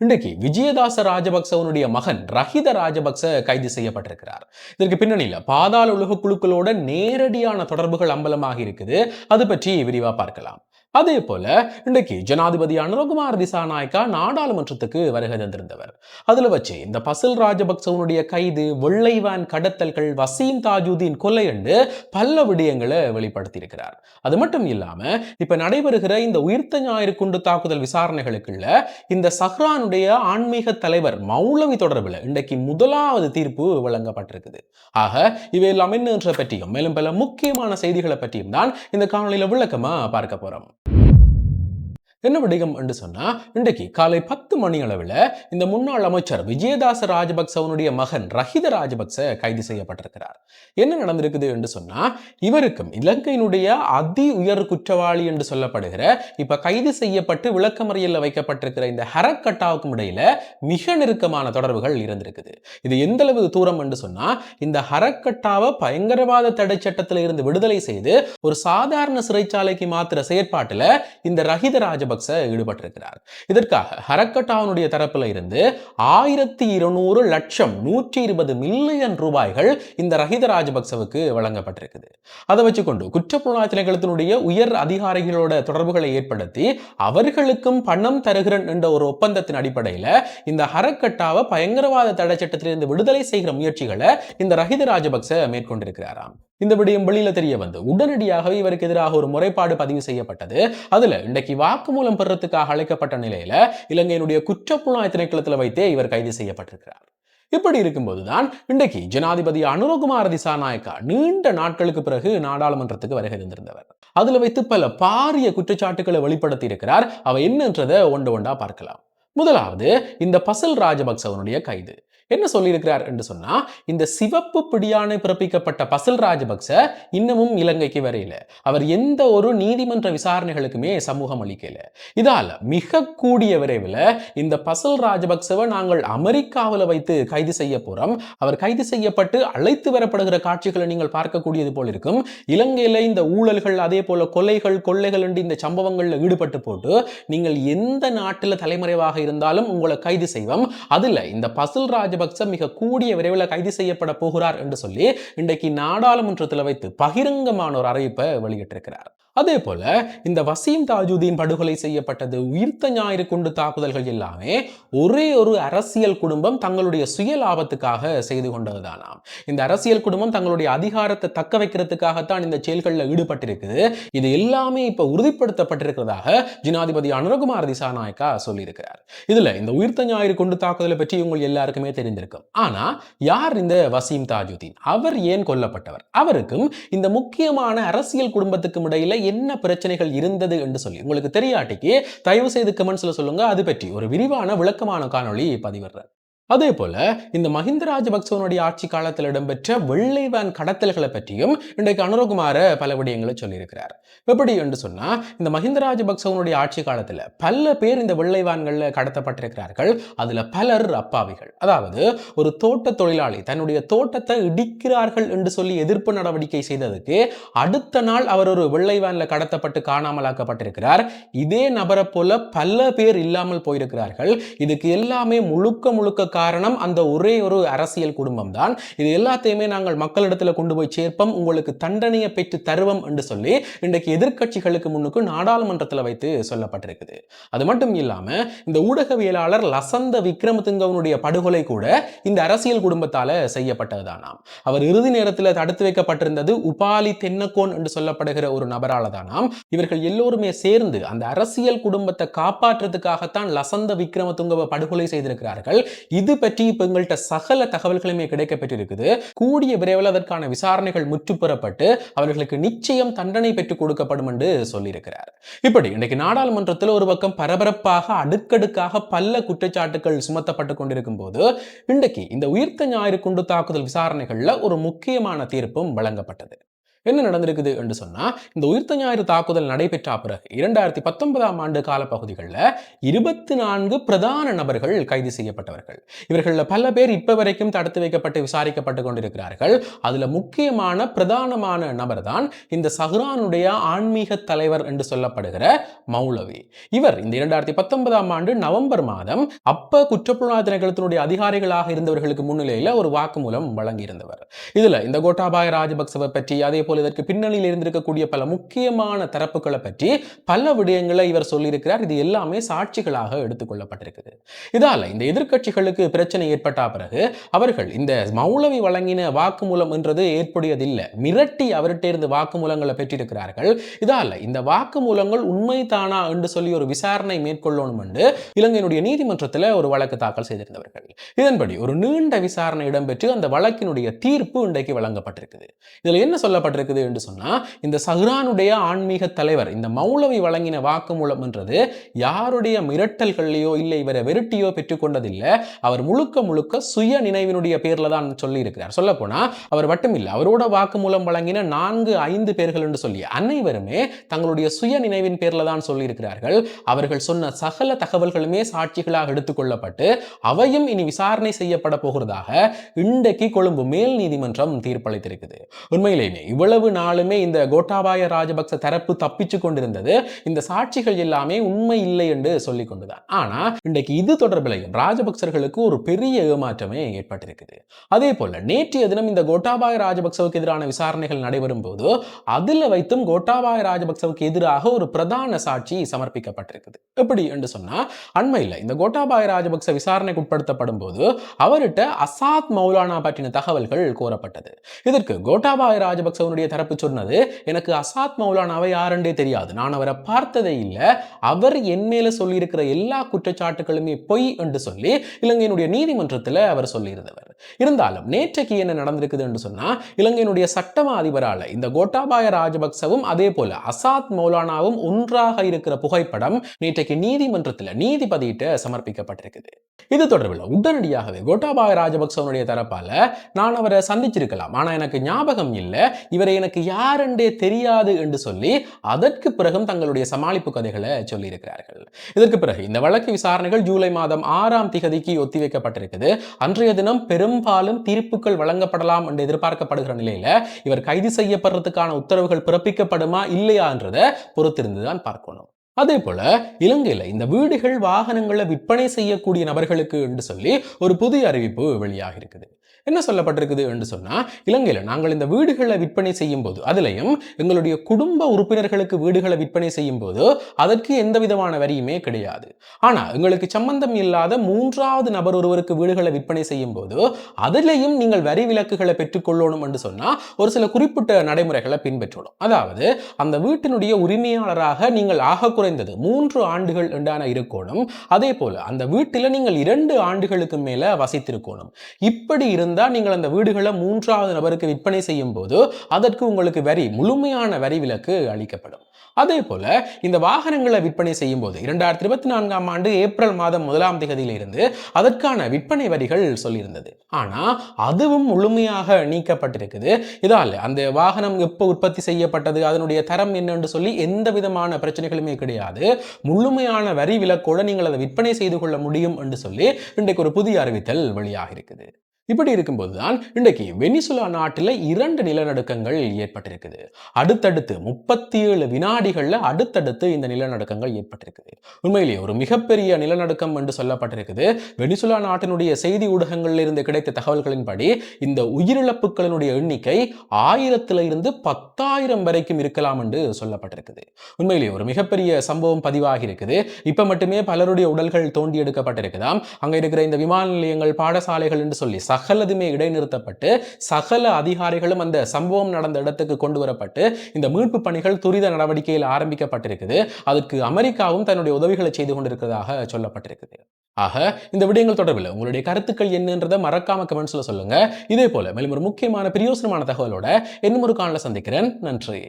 இன்றைக்கு விஜயதாச ராஜபக்சவனுடைய மகன் ரஹித ராஜபக்ச கைது செய்யப்பட்டிருக்கிறார். இதற்கு பின்னணியில பாதாள உலக குழுக்களோட நேரடியான தொடர்புகள் அம்பலமாக இருக்குது. அது பற்றி விரிவா பார்க்கலாம். அதே போல இன்றைக்கு ஜனாதிபதி அனுரகுமார் திசாநாயக்கா நாடாளுமன்றத்துக்கு வருகை தந்திருந்தவர். அதுல வச்சு இந்த பசில் ராஜபக்சவனுடைய கைது, வெள்ளை வேன் கடத்தல்கள், வசீம் தாஜுதீன் கொலை என்று பல விடயங்களை வெளிப்படுத்தி இருக்கிறார். அது மட்டும் இல்லாம இப்ப நடைபெறுகிற இந்த உயிர்த்த ஞாயிறு குண்டு தாக்குதல் விசாரணைகளுக்குள்ள இந்த சஹ்ரானுடைய ஆன்மீக தலைவர் மௌலவி தொடர்பில் இன்றைக்கு முதலாவது தீர்ப்பு வழங்கப்பட்டிருக்குது. ஆக இவையெல்லாம் என்னன்ற பற்றியும் மேலும் பல முக்கியமான செய்திகளை பற்றியும் தான் இந்த காணொலியில விளக்கமா பார்க்க போறோம். என்ன விடயம் என்று சொன்னா, இன்றைக்கு காலை 10 மணி அளவில் இந்த முன்னாள் அமைச்சர் விஜயதாச ராஜபக்சவனுடைய மகன் ரஹித ராஜபக்ச கைது செய்யப்பட்டிருக்கிறார். என்ன நடந்திருக்குது என்று சொன்னா, இவருக்கும் இலங்கையினுடைய அதி உயர் குற்றவாளி என்று சொல்லப்படுகிற இப்ப கைது செய்யப்பட்டு விளக்கமறியல்ல வைக்கப்பட்டிருக்கிற இந்த ஹரக்கட்டாவுக்கும் இடையில மிக நெருக்கமான தொடர்புகள் இருந்திருக்குது. இது எந்த அளவு தூரம் என்று சொன்னா, இந்த ஹரக்கட்டாவை பயங்கரவாத தடை சட்டத்தில் இருந்து விடுதலை செய்து ஒரு சாதாரண சிறைச்சாலைக்கு மாத்திர செயற்பாட்டில் இந்த ரஹித ராஜபக்ச ஈடுபட்டிருக்கிறார். இதற்காக ஹரக்கட்டாவுடைய தரப்பில் இருந்து 1200 லட்சம் 120 மில்லியன் ரூபாய்கள் இந்த ரஹித ராஜபக்சவுக்கு வழங்கப்பட்டிருக்குது. அதை வச்சுக்கொண்டு குற்றப்புலனாய்வு திணைக்களத்தினுடைய உயர் அதிகாரிகளோட தொடர்புகளை ஏற்படுத்தி அவர்களுக்கும் பணம் தருகிறேன் என்ற ஒரு ஒப்பந்தத்தின் அடிப்படையில் இந்த ஹரக்கட்டாவை பயங்கரவாத தடை சட்டத்திலிருந்து விடுதலை செய்கிற முயற்சிகளை இந்த ரஹித ராஜபக்ச மேற்கொண்டிருக்கிறாராம். இந்த விடயம் வெளியில தெரிய வந்து உடனடியாகவே இவருக்கு எதிராக ஒரு முறைப்பாடு பதிவு செய்யப்பட்டது. அதுல இன்றைக்கு வாக்குமூலம் பெறத்துக்காக அழைக்கப்பட்ட நிலையில இலங்கையினுடைய குற்றப்புலனாய்வு திணைக்களத்தில் வைத்தே இவர் கைது செய்யப்பட்டிருக்கிறார். இப்படி இருக்கும்போதுதான் இன்றைக்கு ஜனாதிபதி அனுரகுமார் திசாநாயக்கா நீண்ட நாட்களுக்கு பிறகு நாடாளுமன்றத்துக்கு வருகை தந்திருந்தவர். அதுல வைத்து பல பாரிய குற்றச்சாட்டுகளை வெளிப்படுத்தி இருக்கிறார். அவ என்னன்றதை ஒன்று ஒன்றா பார்க்கலாம். முதலாவது இந்த பசில் ராஜபக்சவனுடைய கைது. என்ன சொல்லியிருக்கிறார் என்று சொன்னா, இந்த சிவப்பு பிடியாணை பிறப்பிக்கப்பட்ட பசில் ராஜபக்ச இன்னமும் இலங்கைக்கு வரையில. அவர் எந்த ஒரு நீதிமன்ற விசாரணைகளுக்குமே சமூகம் அளிக்கல. இதால மிக கூடிய விரைவில் இந்த பசில் ராஜபக்சவை நாங்கள் அமெரிக்காவில் வைத்து கைது செய்ய போறோம். அவர் கைது செய்யப்பட்டு அழைத்து வரப்படுகிற காட்சிகளை நீங்கள் பார்க்கக்கூடியது போல் இருக்கும். இலங்கையில இந்த ஊழல்கள், அதே போல கொலைகள், கொள்ளைகள் என்று இந்த சம்பவங்களில் ஈடுபட்டு போட்டு நீங்கள் எந்த நாட்டில் தலைமறைவாக இருந்தாலும் உங்களை கைது செய்வோம். அதுல இந்த பசில் ராஜபக்ச மிக கூடிய விரைவில் கைது செய்யப்பட போகிறார் என்று சொல்லி இன்றைக்கு நாடாளுமன்றத்தில் வைத்து பகிரங்கமான ஒரு அறிவிப்பை வெளியிட்டிருக்கிறார். அதே போல இந்த வசீம் தாஜுதீன் படுகொலை செய்யப்பட்டது, உயிர்த்த ஞாயிறு குண்டு தாக்குதல்கள் எல்லாமே ஒரே ஒரு அரசியல் குடும்பம் தங்களுடைய சுய லாபத்துக்காக செய்து கொண்டதுதானாம். இந்த அரசியல் குடும்பம் தங்களுடைய அதிகாரத்தை தக்க வைக்கிறதுக்காகத்தான் இந்த செயல்களில் ஈடுபட்டிருக்குது. இது எல்லாமே இப்ப உறுதிப்படுத்தப்பட்டிருக்கிறதாக ஜனாதிபதி அனுரகுமார் திசாநாயக்கா சொல்லியிருக்கிறார். இதுல இந்த உயிர்த்த ஞாயிறு குண்டு தாக்குதலை பற்றி உங்கள் எல்லாருக்குமே தெரிந்திருக்கும். ஆனா யார் இந்த வசீம் தாஜுதீன்? அவர் ஏன் கொல்லப்பட்டவர்? அவருக்கும் இந்த முக்கியமான அரசியல் குடும்பத்துக்கும் இடையில என்ன பிரச்சனைகள் இருந்தது என்று சொல்லி உங்களுக்கு தெரியாட்டிக்கு தயவு செய்து கமெண்ட்ஸ்ல சொல்லுங்க. அது பற்றி ஒரு விரிவான விளக்கமான காணொளி பதிவிடுறேன். அதே போல இந்த மஹிந்த ராஜபக்சவனுடைய ஆட்சி காலத்தில் இடம்பெற்ற வெள்ளை வேன் கடத்தல்களை பற்றியும் இன்றைக்கு அனுரகுமார பல விடயங்களை சொல்லியிருக்கிறார். எப்படி என்று சொன்னா, இந்த மஹிந்த ராஜபக்சவனுடைய ஆட்சி காலத்தில் பல பேர் இந்த வெள்ளை வேன்களில் கடத்தப்பட்டிருக்கிறார்கள். அதுல பலர் அப்பாவிகள். அதாவது ஒரு தோட்ட தொழிலாளி தன்னுடைய தோட்டத்தை இடிக்கிறார்கள் என்று சொல்லி எதிர்ப்பு நடவடிக்கை செய்ததுக்கு அடுத்த நாள் அவர் ஒரு வெள்ளை வேன்ல கடத்தப்பட்டு காணாமலாக்கப்பட்டிருக்கிறார். இதே நபரை போல பல பேர் இல்லாமல் போயிருக்கிறார்கள். இதுக்கு எல்லாமே முழுக்க காரணம் அந்த ஒரே ஒரு அரசியல் குடும்பம் தான். இது எல்லாத்தையுமே நாங்கள் மக்களிடத்தில் கொண்டு போய் சேர்ப்போம், உங்களுக்கு தண்டனையை பெற்று தருவோம் என்று சொல்லி இன்றைக்கு எதிர்க்கட்சிகளுக்கு முன்னுக்கு நாடாளுமன்றத்தில் வைத்து சொல்லப்பட்டிருக்குது. அது மட்டும் இல்லாம இந்த ஊடகவியலாளர் லசந்த விக்ரமதுங்கவனுடைய படுகொலை கூட இந்த அரசியல் குடும்பத்தால செய்யப்பட்டதுதானாம். அவர் இறுதி நேரத்தில் தடுத்து வைக்கப்பட்டிருந்தது உபாலி தென்னக்கோன் என்று சொல்லப்படுகிற ஒரு நபரால தானாம். இவர்கள் எல்லோருமே சேர்ந்து அந்த அரசியல் குடும்பத்தை காப்பாற்றுறதுக்காகத்தான் லசந்த விக்ரமதுங்கவை படுகொலை செய்திருக்கிறார்கள். இது பற்றி இப்ப எங்கள்கிட்ட சகல தகவல்களுமே கிடைக்கப்பட்டிருக்குது. கூடிய விரைவில் அதற்கான விசாரணைகள் முற்றுப்பெறப்பட்டு அவர்களுக்கு நிச்சயம் தண்டனை பெற்றுக் கொடுக்கப்படும் என்று சொல்லியிருக்கிறார். இப்படி இன்றைக்கு நாடாளுமன்றத்தில் ஒரு பக்கம் பரபரப்பாக அடுக்கடுக்காக பல குற்றச்சாட்டுகள் சுமத்தப்பட்டு கொண்டிருக்கும் போது இன்றைக்கு இந்த உயிர்த்த ஞாயிறு குண்டு தாக்குதல் விசாரணைகள்ல ஒரு முக்கியமான தீர்ப்பும் வழங்கப்பட்டது. என்ன நடந்திருக்குது என்று சொன்னா, இந்த உயிர்த்த ஞாயிறு தாக்குதல் நடைபெற்ற பிறகு 2019ஆம் ஆண்டு காலப்பகுதிகளில் 24 பிரதான நபர்கள் கைது செய்யப்பட்டவர்கள். இவர்கள பல பேர் இப்ப வரைக்கும் தடுத்து வைக்கப்பட்டு விசாரிக்கப்பட்டு கொண்டிருக்கிறார்கள். அதுல முக்கியமான பிரதானமான நபர் தான் இந்த சஹ்ரானுடைய ஆன்மீக தலைவர் என்று சொல்லப்படுகிற மௌலவி. இவர் இந்த 2019ஆம் ஆண்டு நவம்பர் மாதம் அப்ப குற்றப்புலனாய்வு திணைக்களத்தினுடைய அதிகாரிகளாக இருந்தவர்களுக்கு முன்னிலையில் ஒரு வாக்குமூலம் வழங்கியிருந்தவர். இதுல இந்த கோட்டாபாய ராஜபக்சவை பற்றி, அதே போல இதற்கு பின்னணியில் இருந்திருக்கக்கூடிய பல முக்கியமான தரப்புகளை பற்றி பல விடயங்களை இவர் சொல்லியிருக்கிறார். இது எல்லாமே சாட்சிகளாக எடுத்துக்கொள்ளப்பட்டிருக்குது. இதால இந்த எதிர்க்கட்சிகளுக்கு பிரச்சனை ஏற்பட்ட பிறகு அவர்கள் இந்த மௌலவி வழங்கின வாக்குமூலம் என்றது ஏற்புடையதில்லை, மிரட்டி அவர்கிட்ட இருந்து வாக்குமூலங்களை பெற்றிருக்கிறார்கள். இதால இந்த வாக்குமூலங்கள் உண்மைதானா என்று சொல்லி ஒரு விசாரணை மேற்கொள்ளணும் என்று இலங்கையினுடைய நீதிமன்றத்தில் ஒரு வழக்கு தாக்கல் செய்திருந்தவர்கள். இதன்படி ஒரு நீண்ட விசாரணை இடம்பெற்று அந்த வழக்கினுடைய தீர்ப்பு இன்றைக்கு வழங்கப்பட்டிருக்குது. இதுல என்ன சொல்லப்பட்டிருக்குது என்று சொன்னா, இந்த சஹ்ரானுடைய ஆன்மீக தலைவர் இந்த மௌலவி வழங்கின வாக்குமூலம் என்றது யாருடைய மிரட்டல்களையோ இல்லை இவரை வெறுட்டியோ பெற்றுக்கொண்டதில்லை. அவர் முழுக்க முழுக்க சுய நினைவினுடைய பேர்ல தான் சொல்லி இருக்கிறார். சொல்ல போனா அவர் மட்டுமில்லை, அவரோட வாக்குமூலம் வழங்கின 4-5 பேர்கள் என்று சொல்லி அனைவருமே தங்களுடைய சுய நினைவின் பேர்ல தான் சொல்லி இருக்கிறார்கள். அவர்கள் சொன்ன சகல தகவல்களுமே சாட்சிகளாக எடுத்துக்கொள்ளப்பட்டு அவையும் இனி விசாரணை செய்யப்பட போகிறதாக இன்றைக்கு கொழும்பு மேல் நீதிமன்றம் தீர்ப்பளித்திருக்குது. உண்மையிலேயே இவ்வளவு நாளுமே இந்த கோட்டாபாய ராஜபக்ச தரப்பு தப்பிச்சு கொண்டிருந்தது இந்த சாட்சிகள் எல்லாமே உண்மை இல்லை என்று சொல்லிக் கொண்டுதான். ஆனா இன்றைக்கு இது தொடர்பிலையும் ராஜபக்சர்களுக்கு ஒரு பெரிய ஏமாற்றமே ஏற்பட்டிருக்குது. அதே போல நேற்றைய தினம் இந்த கோட்டாபாய ராஜபக்சவுக்கு எதிரான விசாரணைகள் நடைபெறும் போது அதில் வைத்தும் கோட்டாபாய ராஜபக்சவுக்கு எதிராக ஒரு பிரதான சாட்சி சமர்ப்பிக்கப்பட்டிருக்குது. எப்படி என்று சொன்னா, அண்மையில் இந்த கோட்டாபாய ராஜபக்ச விசாரணைக்கு உட்படுத்தப்படும் போது அவர்கிட்ட அசாத் மௌலானா பற்றின தகவல்கள் கோரப்பட்டது. இதற்கு கோட்டாபாய ராஜபக்சவனுடைய தரப்பு சொன்னது, எனக்கு அசாத் மௌலானாவை யாருன்றே தெரியாது, நான் அவரை பார்த்ததே இல்லை, அவர் என் மேல சொல்லியிருக்கிற எல்லா குற்றச்சாட்டுகளுமே பொய் என்று சொல்லி இலங்கையினுடைய நீதிமன்றத்தில் அவர் சொல்லியிருந்தவர். இருந்தாலும் நேற்றைக்கு என்ன நடந்திருக்குது என்று சொன்னா, இலங்கையினுடைய சட்டமா அதிபரால இந்த கோட்டாபாய ராஜபக்சவும் அதே போல அசாத் மௌலானாவும் ஒன்றாக இருக்கிற புகைப்படம் நேற்றைக்கு நீதிமன்றத்தில் நீதிபதியிட்ட சமர்ப்பிக்கப்பட்டிருக்குது. இது தொடர்பில் உடனடியாகவே கோட்டாபாய ராஜபக்சவனுடைய தரப்பால, நான் அவரை சந்திச்சிருக்கலாம், ஆனா எனக்கு ஞாபகம் இல்லை, இவரை எனக்கு யாரென்றே தெரியாது என்று சொல்லி அதற்கு பிறகும் தங்களுடைய சமாளிப்பு கதைகளை சொல்லி இருக்கிறார்கள். இதற்கு பிறகு இந்த வழக்கு விசாரணைகள் ஜூலை மாதம் 6ஆம் திகதிக்கு ஒத்திவைக்கப்பட்டிருக்குது. அன்றைய தினம் பெரும்பாலும் தீர்ப்புகள் வழங்கப்படலாம் என்று எதிர்பார்க்கப்படுகிற நிலையில இவர் கைது செய்யப்படுறதுக்கான உத்தரவுகள் பிறப்பிக்கப்படுமா இல்லையா என்றதை பொறுத்திருந்துதான் பார்க்கணும். அதே போல இலங்கையில இந்த வீடுகள் வாகனங்களை விற்பனை செய்யக்கூடிய நபர்களுக்கு என்று சொல்லி ஒரு புதிய அறிவிப்பு வெளியாக இருக்குது. என்ன சொல்லப்பட்டிருக்குது என்று சொன்னா, இலங்கையில நாங்கள் இந்த வீடுகளை விற்பனை செய்யும் போது, அதிலையும் எங்களுடைய குடும்ப உறுப்பினர்களுக்கு வீடுகளை விற்பனை செய்யும் போது அதற்கு எந்த விதமான வரியுமே கிடையாது. ஆனா எங்களுக்கு சம்பந்தம் இல்லாத 3வது நபர் ஒருவருக்கு வீடுகளை விற்பனை செய்யும் போது அதிலையும் நீங்கள் வரி விலக்குகளை பெற்றுக்கொள்ளணும் என்று சொன்னா ஒரு சில குறிப்பிட்ட நடைமுறைகளை பின்பற்றணும். அதாவது அந்த வீட்டினுடைய உரிமையாளராக நீங்கள் ஆக குறைந்தது 3 ஆண்டுகள் என்றான இருக்கணும். அதே போல அந்த வீட்டில் நீங்கள் 2 ஆண்டுகளுக்கு மேல வசித்திருக்கணும். இப்படி இருந்தால் நீங்கள் அந்த வீடுகளை 3வது நபருக்கு விற்பனை செய்யும் போது அதற்கு உங்களுக்கு முழுமையான வரி விலக்கு அளிக்கப்படும். அதே போல இந்த வாகனங்களை விற்பனை செய்யும் போது 2024ஆம் ஆண்டு ஏப்ரல் மாதம் 1ஆம் தேதியிலிருந்து அதற்கான விற்பனை வரிகள் சொல்லியிருந்தது. ஆனா அதுவும் முழுமையாக நீக்கப்பட்டிருக்குது. இதால் அந்த வாகனம் எப்போ உற்பத்தி செய்யப்பட்டது, அதனுடைய தரம் என்னன்னு சொல்லி எந்த விதமான பிரச்சனைகளுமே கிடையாது. முழுமையான வரி விலக்கோடு நீங்கள் அதை விற்பனை செய்து கொள்ள முடியும் என்று சொல்லி இன்றைக்கு ஒரு புதிய அறிவித்தல் வெளியாக இருக்குது. இப்படி இருக்கும்போதுதான் இன்றைக்கு வெனிசுலா நாட்டில் 2 நிலநடுக்கங்கள் ஏற்பட்டிருக்குது. அடுத்தடுத்து 37 வினாடிகள்ல அடுத்தடுத்து இந்த நிலநடுக்கங்கள் ஏற்பட்டிருக்குது. உண்மையிலேயே ஒரு மிகப்பெரிய நிலநடுக்கம் என்று சொல்லப்பட்டிருக்குது. வெனிசுலா நாட்டினுடைய செய்தி ஊடகங்களில் இருந்து கிடைத்த தகவல்களின்படி இந்த உயிரிழப்புகளினுடைய எண்ணிக்கை 1000 இருந்து 10,000 வரைக்கும் இருக்கலாம் என்று சொல்லப்பட்டிருக்குது. உண்மையிலேயே ஒரு மிகப்பெரிய சம்பவம் பதிவாகி இருக்குது. இப்ப மட்டுமே பலருடைய உடல்கள் தோண்டி எடுக்கப்பட்டிருக்குதாம். அங்க இருக்கிற இந்த விமான நிலையங்கள், பாடசாலைகள் என்று சொல்லி சகலதுமே இடைநிறுத்தப்பட்டு சகல அதிகாரிகளும் அந்த சம்பவம் நடந்த இடத்துக்கு கொண்டு வரப்பட்டு இந்த மீட்பு பணிகள் துரித நடவடிக்கையில் ஆரம்பிக்கப்பட்டிருக்குது. அதற்கு அமெரிக்காவும் தன்னுடைய உதவிகளை செய்து கொண்டிருக்கிறதாக சொல்லப்பட்டிருக்குது. ஆக இந்த விடயங்கள் தொடர்பில் உங்களுடைய கருத்துக்கள் என்னன்றதை மறக்காம கமெண்ட்ஸ்ல சொல்லுங்க. இதே போல மேலும் ஒரு முக்கியமான பிரயோசனமான தகவலோட இன்னும் ஒரு காணொளியில் சந்திக்கிறேன். நன்றி.